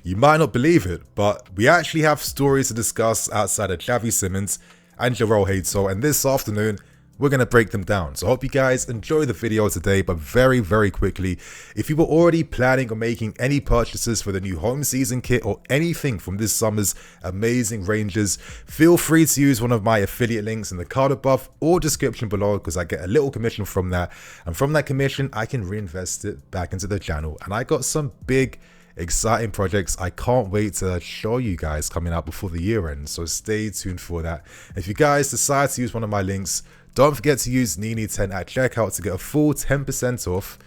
You might not believe it, but we actually have stories to discuss outside of Xavi, Simons and Joel Hato, and this afternoon we're going to break them down. So I hope you guys enjoy the video today, but very quickly, if you were already planning on making any purchases for the new home season kit or anything from this summer's amazing ranges, feel free to use one of my affiliate links in the card above or description below, because I get a little commission from that, and from that commission I can reinvest it back into the channel. And I got some big exciting projects I can't wait to show you guys coming out before the year ends, so stay tuned for that. If you guys decide to use one of my links, don't forget to use Nini10 at checkout to get a full 10% off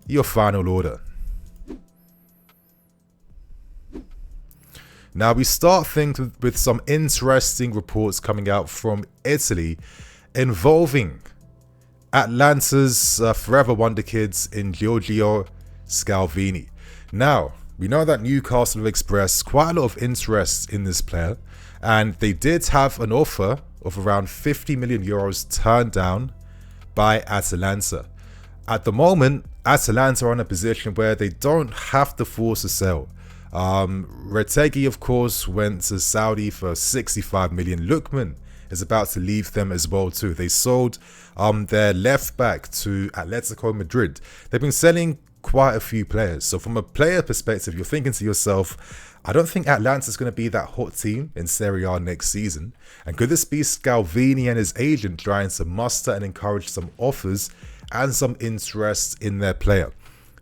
your final order. Now we start things with some interesting reports coming out from Italy involving Atlanta's forever wonder kids in Giorgio Scalvini. Now, we know that Newcastle have expressed quite a lot of interest in this player, and they did have an offer of around 50 million euros turned down by Atalanta. At the moment, Atalanta are in a position where they don't have to force a sell. Retegui, of course, went to Saudi for 65 million. Lookman is about to leave them as well too. They sold their left back to Atletico Madrid. They've been selling quite a few players. So from a player perspective, you're thinking to yourself, I don't think Atlanta's going to be that hot team in Serie A next season. And could this be Scalvini and his agent trying to muster and encourage some offers and some interest in their player?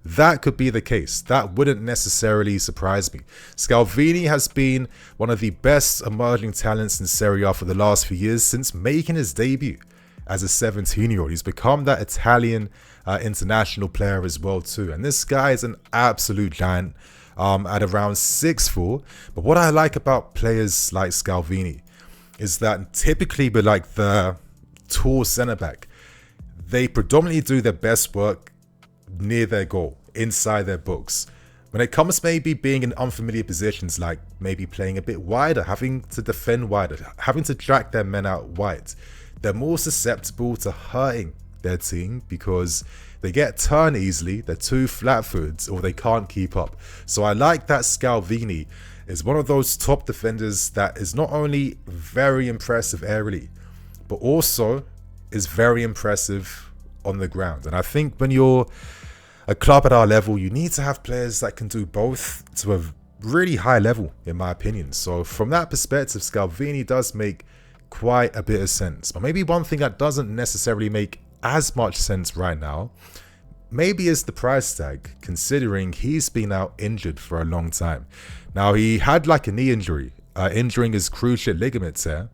That could be the case. That wouldn't necessarily surprise me. Scalvini has been one of the best emerging talents in Serie A for the last few years since making his debut as a 17-year-old. He's become that Italian international player as well too. And this guy is an absolute giant at around 6'4". But what I like about players like Scalvini is that typically with like the tall centre back, they predominantly do their best work near their goal, inside their box. When it comes maybe being in unfamiliar positions, like maybe playing a bit wider, having to defend wider, having to drag their men out wide, they're more susceptible to hurting their team because they get turned easily, they're too flat-footed, or they can't keep up. So I like that Scalvini is one of those top defenders that is not only very impressive aerially, but also is very impressive on the ground. And I think when you're a club at our level, you need to have players that can do both to a really high level, in my opinion. So from that perspective, Scalvini does make quite a bit of sense. But maybe one thing that doesn't necessarily make as much sense right now maybe is the price tag, considering he's been out injured for a long time. Now, he had like a knee injury, injuring his cruciate ligament tear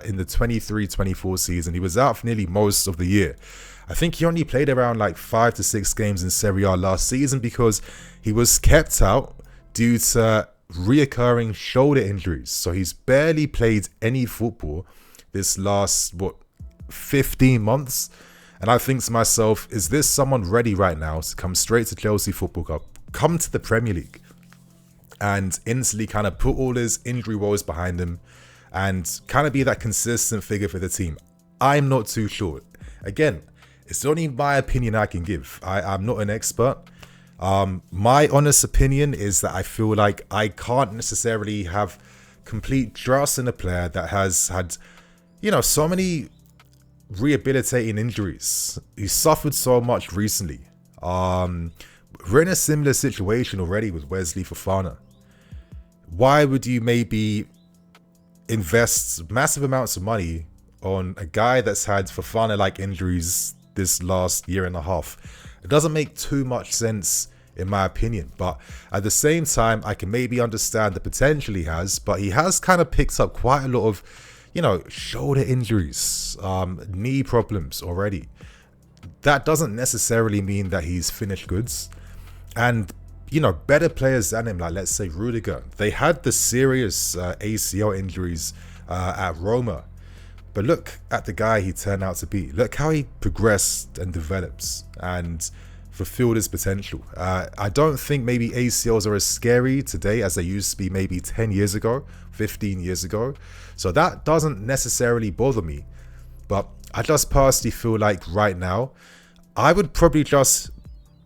in the 23-24 season. He was out for nearly most of the year. I think he only played around like 5 to 6 games in Serie A last season because he was kept out due to reoccurring shoulder injuries. So he's barely played any football this last 15 months. And I think to myself, is this someone ready right now to come straight to Chelsea Football Club, come to the Premier League, and instantly kind of put all his injury woes behind him and kind of be that consistent figure for the team? I'm not too sure. Again, it's only my opinion I can give. I'm not an expert. My honest opinion is that I feel like I can't necessarily have complete trust in a player that has had, you know, so many rehabilitating injuries. He suffered so much recently. We're in a similar situation already with Wesley Fofana. Why would you maybe invest massive amounts of money on a guy that's had Fofana-like injuries this last year and a half? It doesn't make too much sense in my opinion, but at the same time I can maybe understand the potential he has, but he has kind of picked up quite a lot of, you know, shoulder injuries, knee problems already. That doesn't necessarily mean that he's finished goods. And, you know, better players than him, like let's say Rudiger, they had the serious ACL injuries at Roma. But look at the guy he turned out to be. Look how he progressed and develops and fulfilled his potential. I don't think maybe ACLs are as scary today as they used to be maybe 10 years ago, 15 years ago. So that doesn't necessarily bother me. But I just personally feel like right now, I would probably just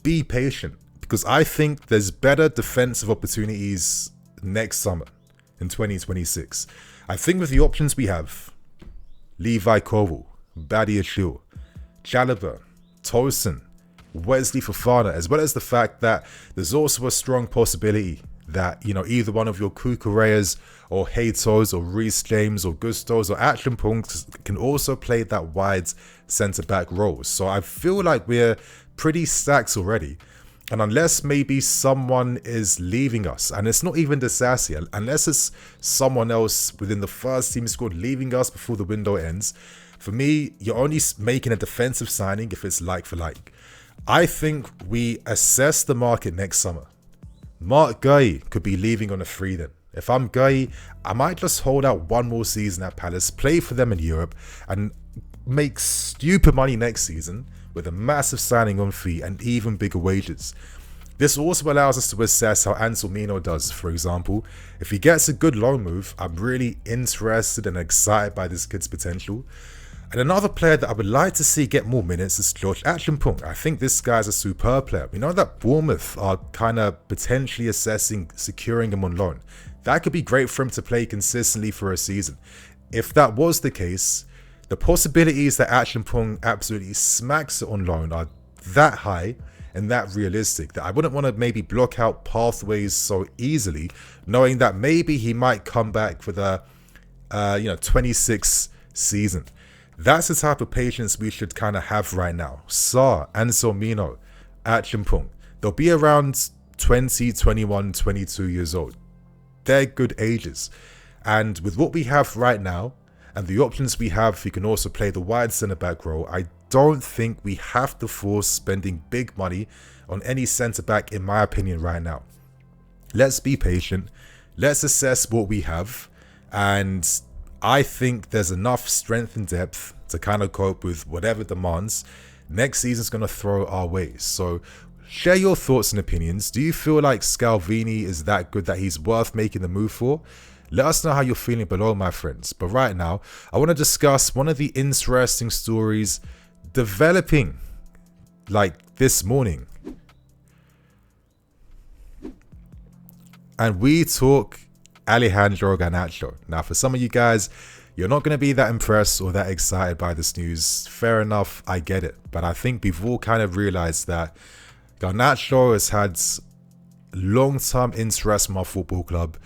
be patient. because I think there's better defensive opportunities next summer in 2026. I think with the options we have, Levi Koval, Badia Shul, Chalobah, Tosin, Wesley Fofana, as well as the fact that there's also a strong possibility that, you know, either one of your Kukureyas or Hatos or Reece James or Gustos or Achimpong can also play that wide centre-back role. So I feel like we're pretty stacked already. And unless maybe someone is leaving us, and it's not even Disasi, unless it's someone else within the first team squad leaving us before the window ends, for me, you're only making a defensive signing if it's like for like. I think we assess the market next summer. Mark Guy could be leaving on a free then. If I'm Guy, I might just hold out one more season at Palace, play for them in Europe, and make stupid money next season with a massive signing on fee and even bigger wages. This also allows us to assess how Anselmino does, for example. If he gets a good loan move, I'm really interested and excited by this kid's potential. And another player that I would like to see get more minutes is George Achimpong. I think this guy's a superb player. We know that Bournemouth are kind of potentially assessing securing him on loan. That could be great for him to play consistently for a season. If that was the case, the possibilities that Achimpong absolutely smacks it on loan are that high and that realistic that I wouldn't want to maybe block out pathways so easily, knowing that maybe he might come back for the 26 season. That's the type of patience we should kind of have right now. Sarr, Anselmino, Achimpong, they'll be around 20, 21, 22 years old. They're good ages. And with what we have right now, and the options we have, you can also play the wide centre-back role. I don't think we have to force spending big money on any centre-back, in my opinion, right now. Let's be patient. Let's assess what we have. And I think there's enough strength and depth to kind of cope with whatever demands next season's going to throw our way. So share your thoughts and opinions. Do you feel like Scalvini is that good that he's worth making the move for? Let us know how you're feeling below, my friends. But right now, I want to discuss one of the interesting stories developing like this morning. And we talk Alejandro Garnacho. Now, for some of you guys, you're not going to be that impressed or that excited by this news. Fair enough, I get it. But I think we've all kind of realized that Garnacho has had long-term interest from our football club.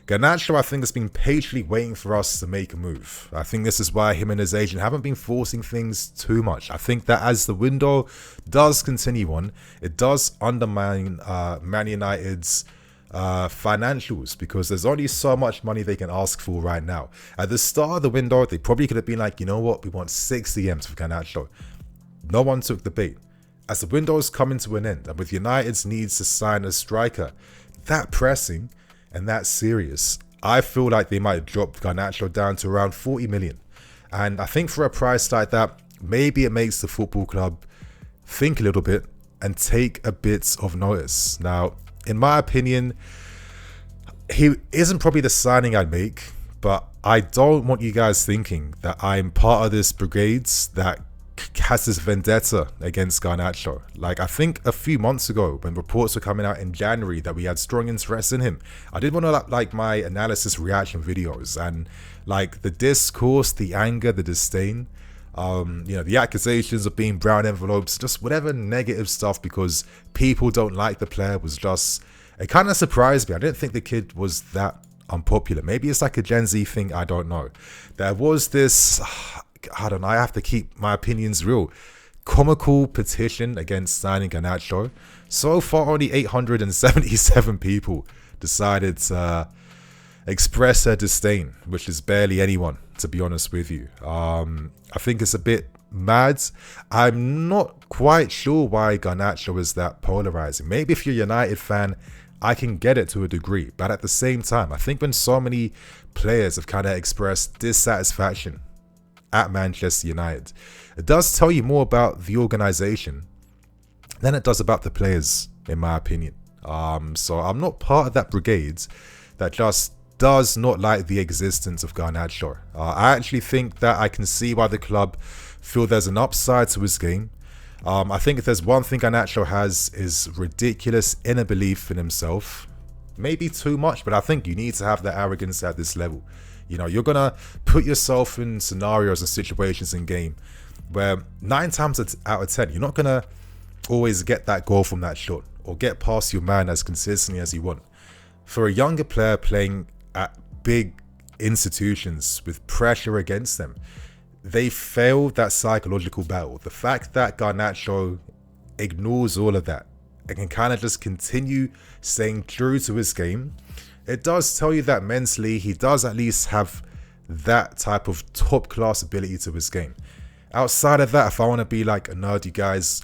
Garnacho, I think, has been patiently waiting for us to make a move. I think this is why him and his agent haven't been forcing things too much. I think that as the window does continue on, it does undermine Man United's financials, because there's only so much money they can ask for right now. At the start of the window, they probably could have been like, you know what, we want 60 M's for Garnacho. No one took the bait. As the window's coming to an end, and with United's needs to sign a striker that pressing and that serious, I feel like they might drop Garnacho down to around 40 million. And I think for a price like that, maybe it makes the football club think a little bit and take a bit of notice. Now, in my opinion, he isn't probably the signing I'd make, but I don't want you guys thinking that I'm part of this brigade that has this vendetta against Garnacho. Like, I think a few months ago when reports were coming out in January that we had strong interest in him, I did want to like my analysis reaction videos, and like the discourse, the anger, the disdain, the accusations of being brown envelopes, just whatever negative stuff because people don't like the player was just, it kind of surprised me. I didn't think the kid was that unpopular. Maybe it's like a Gen Z thing, I don't know. There was this, I don't know, I have to keep my opinions real, comical petition against signing Garnacho. So far, only 877 people decided to express their disdain, which is barely anyone, to be honest with you. I think it's a bit mad. I'm not quite sure why Garnacho is that polarizing. Maybe if you're a United fan, I can get it to a degree. But at the same time, I think when so many players have kind of expressed dissatisfaction at Manchester United, it does tell you more about the organisation than it does about the players, in my opinion. So I'm not part of that brigade that just does not like the existence of Garnacho. I actually think that I can see why the club feel there's an upside to his game. I think if there's one thing Garnacho has is ridiculous inner belief in himself. Maybe too much, but I think you need to have that arrogance at this level. You know, you're gonna put yourself in scenarios and situations in game where 9 times out of 10, you're not gonna always get that goal from that shot or get past your man as consistently as you want. For a younger player playing at big institutions with pressure against them, they failed that psychological battle. The fact that Garnacho ignores all of that and can kind of just continue staying true to his game, it does tell you that mentally he does at least have that type of top class ability to his game. Outside of that, if I want to be like a nerd, you guys,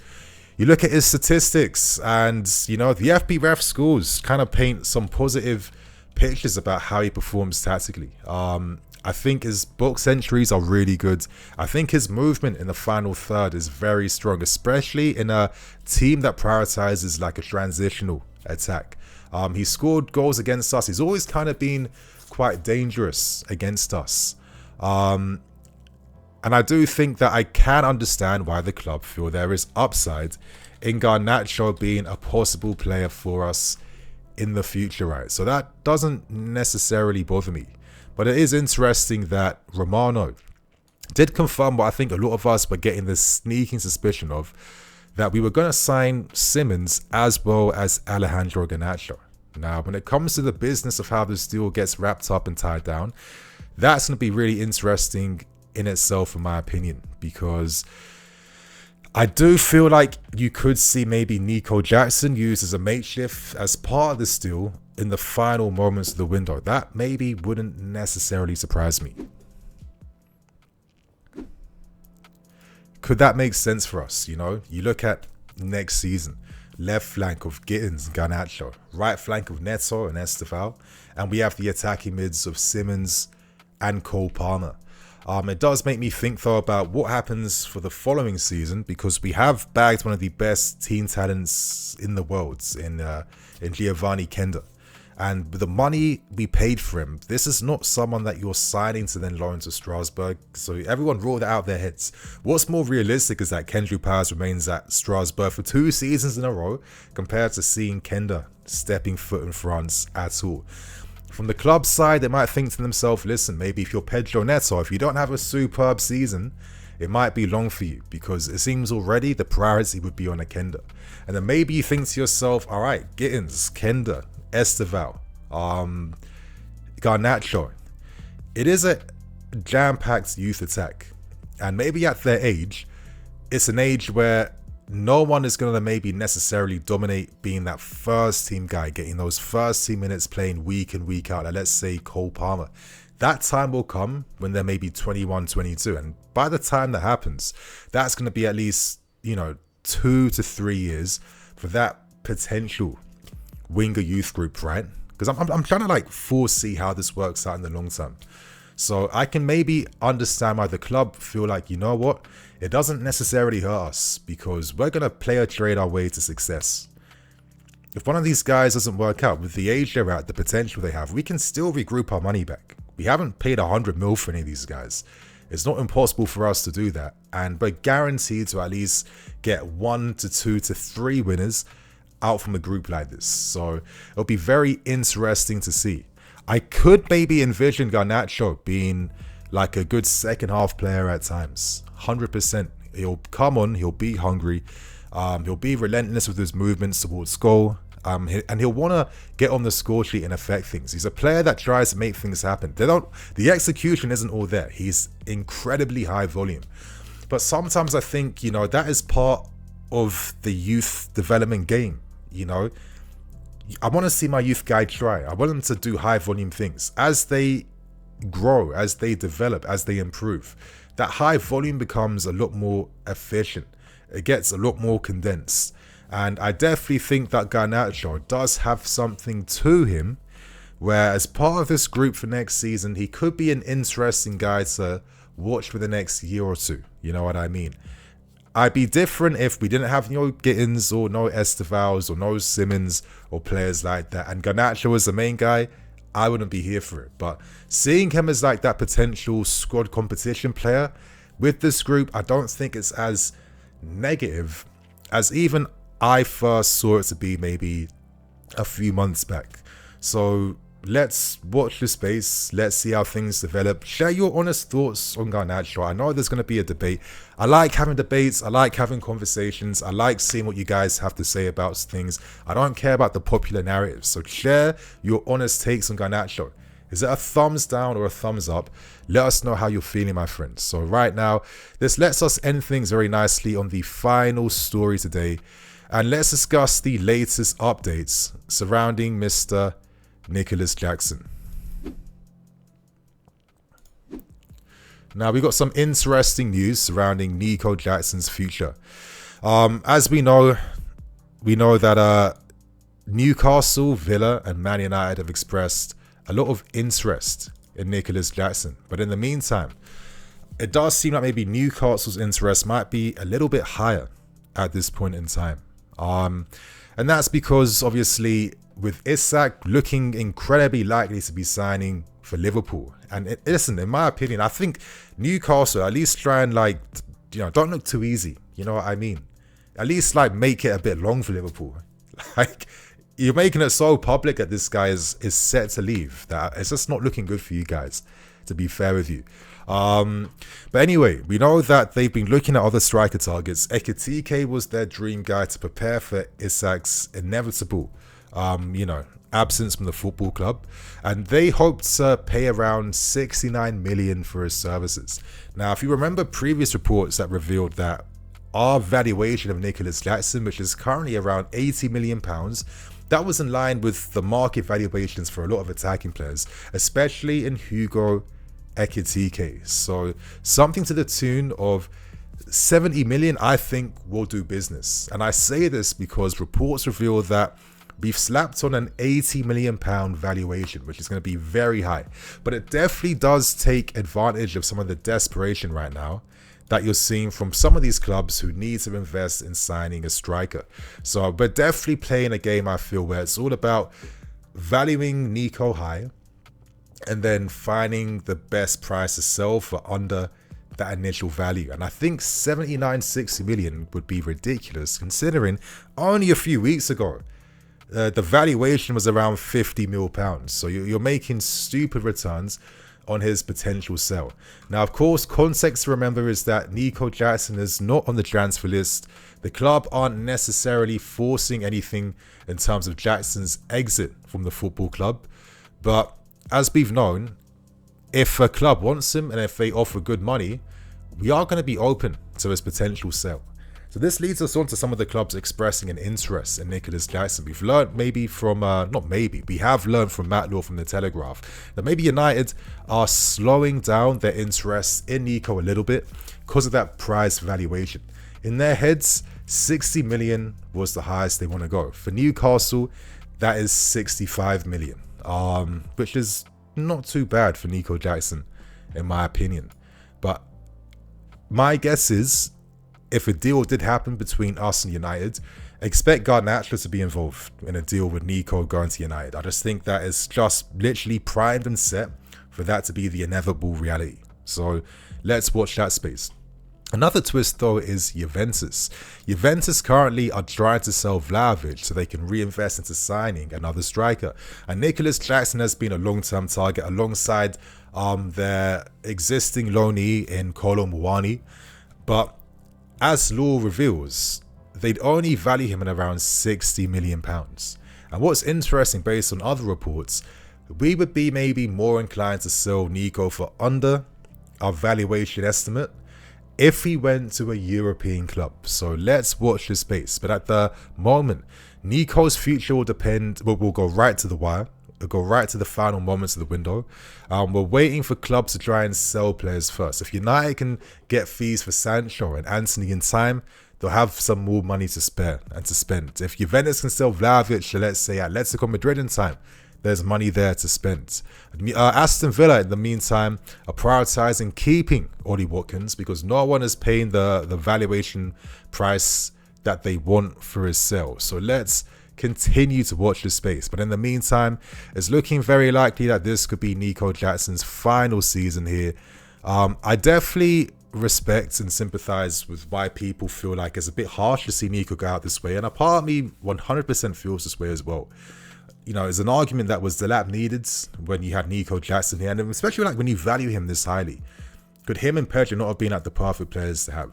you look at his statistics and, you know, the FB ref scores kind of paint some positive pictures about how he performs tactically. I think his box entries are really good. I think his movement in the final third is very strong, especially in a team that prioritizes like a transitional attack. He scored goals against us. He's always kind of been quite dangerous against us. And I do think that I can understand why the club feel there is upside in Garnacho being a possible player for us in the future, right? So that doesn't necessarily bother me. But it is interesting that Romano did confirm what I think a lot of us were getting this sneaking suspicion of, that we were going to sign Simons as well as Alejandro Garnacho. Now, when it comes to the business of how this deal gets wrapped up and tied down, that's going to be really interesting in itself, in my opinion, because I do feel like you could see maybe Nico Jackson used as a makeshift as part of this deal in the final moments of the window. That maybe wouldn't necessarily surprise me. Could that make sense for us? You know, you look at next season, left flank of Gittins and Garnacho, right flank of Neto and Esteval, and we have the attacking mids of Simons and Cole Palmer. It does make me think though about what happens for the following season, because we have bagged one of the best teen talents in the world in Giovanni Kenda. And with the money we paid for him, this is not someone that you're signing to then loan to Strasbourg. So everyone roll that out of their heads. What's more realistic is that Kendrick Powers remains at Strasbourg for 2 seasons in a row, compared to seeing Kenda stepping foot in France at all. From the club side, they might think to themselves, listen, maybe if you're Pedro Neto, if you don't have a superb season, it might be long for you, because it seems already the priority would be on a Kenda. And then maybe you think to yourself, all right, Gittins, Kenda, Esteval, Garnacho. It is a jam-packed youth attack, and maybe at their age, it's an age where no one is going to maybe necessarily dominate being that first team guy, getting those first team minutes playing week in, week out. Like, let's say Cole Palmer. That time will come when they're maybe 21, 22, and by the time that happens, that's going to be at least, you know, 2 to 3 years for that potential winger youth group, right? Because I'm trying to like foresee how this works out in the long term. So I can maybe understand why the club feel like, you know what, it doesn't necessarily hurt us, because we're going to player trade our way to success. If one of these guys doesn't work out with the age they're at, the potential they have, we can still regroup our money back. We haven't paid 100 mil for any of these guys. It's not impossible for us to do that, and we're guaranteed to at least get 1 to 2 to 3 winners out from a group like this. So it'll be very interesting to see. I could maybe envision Garnacho being like a good second half player at times. 100%. He'll come on, he'll be hungry, he'll be relentless with his movements towards goal, and he'll want to get on the score sheet and affect things. He's a player that tries to make things happen. The execution isn't all there. He's incredibly high volume. But sometimes I think, you know, that is part of the youth development game. You know, I want to see my youth guy try. I want them to do high volume things. As they grow, as they develop, as they improve, that high volume becomes a lot more efficient. It gets a lot more condensed. And I definitely think that Garnacho does have something to him, where as part of this group for next season, he could be an interesting guy to watch for the next year or two. You know what I mean? I'd be different if we didn't have no Gittins or no Estevals or no Simons or players like that, and Garnacho was the main guy. I wouldn't be here for it. But seeing him as like that potential squad competition player with this group, I don't think it's as negative as even I first saw it to be maybe a few months back. So let's watch the space. Let's see how things develop. Share your honest thoughts on Garnacho. I know there's going to be a debate. I like having debates. I like having conversations. I like seeing what you guys have to say about things. I don't care about the popular narrative. So share your honest takes on Garnacho. Is it a thumbs down or a thumbs up? Let us know how you're feeling, my friends. So right now, this lets us end things very nicely on the final story today. And let's discuss the latest updates surrounding Mr. Nicolas Jackson. Now, we got some interesting news surrounding Nico Jackson's future. As we know that Newcastle, Villa, and Man United have expressed a lot of interest in Nicolas Jackson. But in the meantime, it does seem like maybe Newcastle's interest might be a little bit higher at this point in time. And that's because obviously with Isak looking incredibly likely to be signing for Liverpool. And listen, in my opinion, I think Newcastle at least try and don't look too easy. You know what I mean? At least make it a bit long for Liverpool. You're making it so public that this guy is set to leave that it's just not looking good for you guys, to be fair with you. But anyway, we know that they've been looking at other striker targets. Ekitike was their dream guy to prepare for Isak's inevitable absence from the football club, and they hoped to pay around 69 million for his services. Now, if you remember previous reports that revealed that our valuation of Nicolas Jackson, which is currently around 80 million pounds, that was in line with the market valuations for a lot of attacking players, especially in Hugo Ekitike. So something to the tune of 70 million, I think, will do business. And I say this because reports reveal that we've slapped on an 80 million pound valuation, which is going to be very high. But it definitely does take advantage of some of the desperation right now that you're seeing from some of these clubs who need to invest in signing a striker. So we're definitely playing a game, I feel, where it's all about valuing Nico high and then finding the best price to sell for under that initial value. And I think 60 million would be ridiculous, considering only a few weeks ago the valuation was around 50 mil pounds. So you're making stupid returns on his potential sale. Now, of course, context to remember is that Nico Jackson is not on the transfer list. The club aren't necessarily forcing anything in terms of Jackson's exit from the football club. But as we've known, if a club wants him and if they offer good money, we are going to be open to his potential sale. So this leads us on to some of the clubs expressing an interest in Nicolas Jackson. We've learned we have learned from Matt Law from the Telegraph that maybe United are slowing down their interest in Nico a little bit because of that price valuation. In their heads, 60 million was the highest they want to go. For Newcastle, that is 65 million, which is not too bad for Nico Jackson, in my opinion. But my guess is, if a deal did happen between us and United, expect Garnacho to be involved in a deal with Nico going to United. I just think that is just literally primed and set for that to be the inevitable reality. So let's watch that space. Another twist though is Juventus. Juventus currently are trying to sell Vlahovic so they can reinvest into signing another striker. And Nicolas Jackson has been a long-term target alongside their existing loanee in Kolo Muani. But as Law reveals, they'd only value him at around 60 million pounds. And what's interesting, based on other reports, we would be maybe more inclined to sell Nico for under our valuation estimate if he went to a European club. So let's watch this space. But at the moment, Nico's future will depend, we'll go right to the wire. We'll go right to the final moments of the window. We're waiting for clubs to try and sell players first. If United can get fees for Sancho and Anthony in time, they'll have some more money to spare and to spend. If Juventus can sell Vlahovic, let's say at Atletico Madrid in time, there's money there to spend. Aston Villa, in the meantime, are prioritizing keeping Ollie Watkins because no one is paying the valuation price that they want for his sale. So let's continue to watch this space. But in the meantime, it's looking very likely that this could be Nico Jackson's final season here. I definitely respect and sympathize with why people feel like it's a bit harsh to see Nico go out this way, and a part of me 100% feels this way as well. You know, it's an argument that was the lap needed when you had Nico Jackson here, and especially like when you value him this highly. Could him and Pedro not have been like the perfect players to have?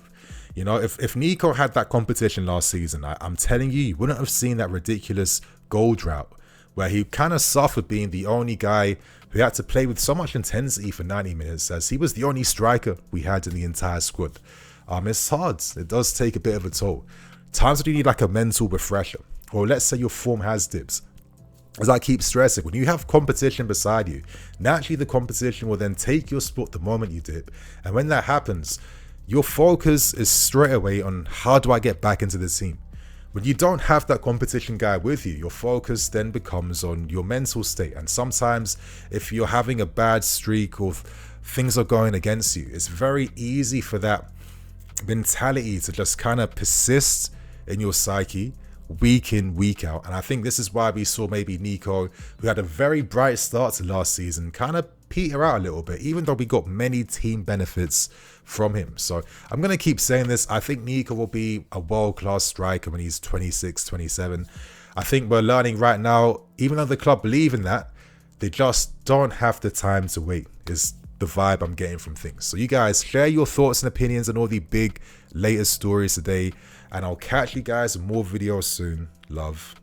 You know, if Nico had that competition last season, I'm telling you, you wouldn't have seen that ridiculous goal drought where he kind of suffered being the only guy who had to play with so much intensity for 90 minutes, as he was the only striker we had in the entire squad. It's hard. It does take a bit of a toll. Times when you need like a mental refresher, or let's say your form has dips. As I keep stressing, when you have competition beside you, naturally the competition will then take your spot the moment you dip. And when that happens, your focus is straight away on how do I get back into the team. When you don't have that competition guy with you, your focus then becomes on your mental state. And sometimes if you're having a bad streak or things are going against you, it's very easy for that mentality to just kind of persist in your psyche week in, week out. And I think this is why we saw maybe Nico, who had a very bright start to last season, kind of peter out a little bit, even though we got many team benefits from him. So I'm going to keep saying this. I think Nico will be a world-class striker when he's 26, 27. I think we're learning right now, even though the club believe in that, they just don't have the time to wait, is the vibe I'm getting from things. So you guys share your thoughts and opinions on all the big latest stories today, and I'll catch you guys in more videos soon. Love.